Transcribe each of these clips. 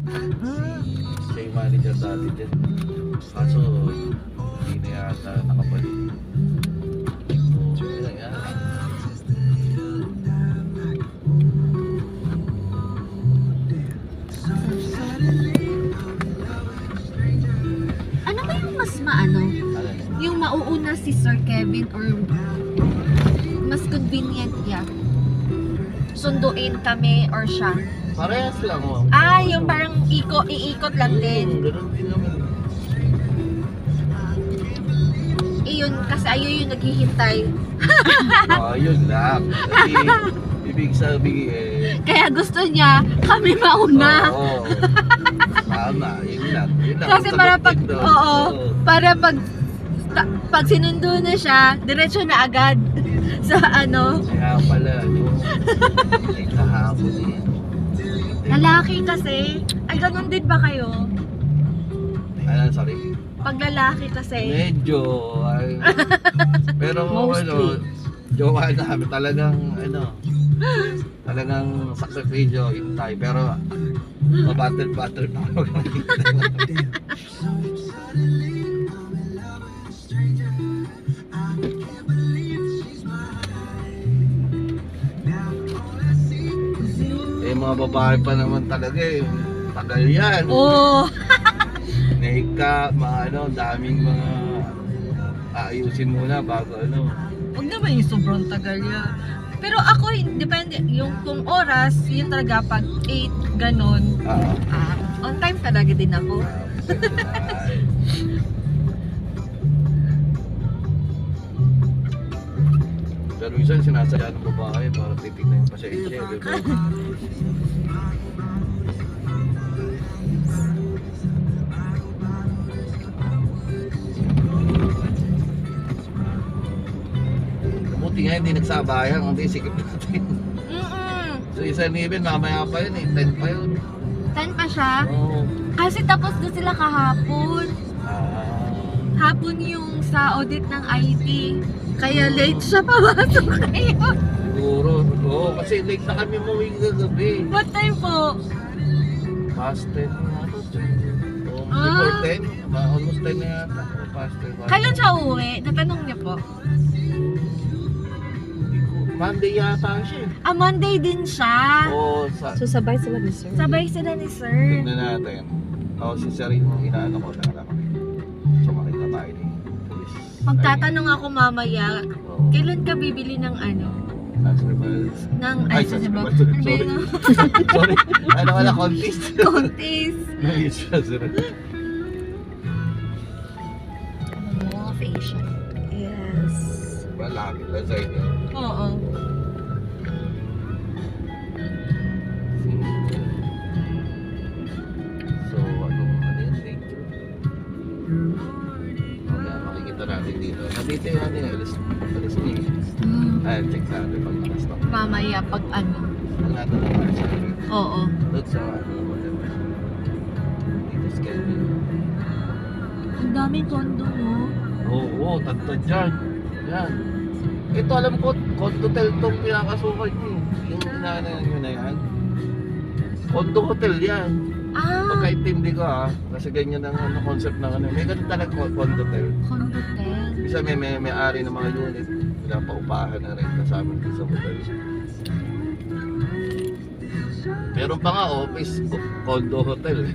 Siya yung manager dati din. Kaso, hindi na yata nakabalik. So, yun yan. Ano ba yung mas maano? Ano na? Yung mauuna si Sir Kevin or mas convenient niya? Sunduin kami or siya? Parehas lang oh. Ah, yung parang iikot lang din. Ganun din naman. Iyon, kasi ayun yung naghihintay. Yun lang. Kasi, ibig sabihin Kaya gusto niya kami mauna. Oo. Tama, yun lang. Yun lang. Kasi para Sagot pag, din doon. oo, para pag sinundo na siya, diretso na agad sa ano. Kaya pala, ay kahapon eh. Lalaki kasi, ay ganun din ba kayo? Ano, sorry. Pag lalaki kasi, Medyo, ay, pero Mostly. ano, jowa namin talagang, talagang sakripisyo, hintay, pero mabattle pa ako. Eh, mga babae pa naman talaga eh, tagal yan. oh, Makeup, daming mga aayusin muna bago huwag naman yung sobrang tagal yan. Pero ako, depende, yung kung oras, yun talaga pag 8, ganon. On time talaga din ako. Pero minsan sinasaya ng babae para titignan yung pasensya, di ba? Buti nga hindi nagsabayan, hindi sikip natin. So isa ni Eben, mamaya pa yun eh, 10 pa yun. 10 pa siya? Oo. Kasi tapos na sila kahapon. Hapon yung sa audit ng IT. Kaya late siya papasok kayo. Siguro, oo, kasi late na kami umuwi kagabi. What time po? Past 10 na ito. Before 10, almost 10 na yata. Past 10. Kailan siya uwi? Natanong niya po. Monday yata siya eh. Ah, Monday din siya. Oo, So sabay sila ni Sir. Sabay sila ni Sir. tignan natin. Oo, si Sir yung inaano ko na kami. So makita tayo ni Police. Magtatanong ako mamaya, Oo. kailan ka bibili ng ano? National. Ng Ay, ano sa ba? Sorry. Ano ba yun? Sorry. Ano wala contest? Contest. Yes, Sir. Mga facial. Yes. Malapit lang sa inyo. Oo. So, ano yung date? Okay, makikita natin dito. Nandito yung natin, alis ni. Ayan, check natin pag nakastop. Mamaya pag ano. Ang natin ang mga sa akin. Oo. Doon sa whatever. Dito schedule. Ang daming condo mo. Oo, tantad dyan. Yan. Ito alam ko, Condotel tong pinakasukat niyo. Yung inaanayan nyo na yan. Condo Hotel yan. Ah, Pagkaintindi ko kasi ganyan ang concept ng ano. May ganun talaga Condotel. Condotel. Bisa may ari ng mga unit. Pinapaupahan na rin kasama din sa hotel. Meron pa nga office, condo hotel.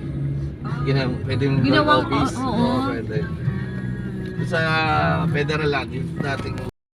Pwedeng Ginawang office. oo. Pwede. Sa federal land, yung dating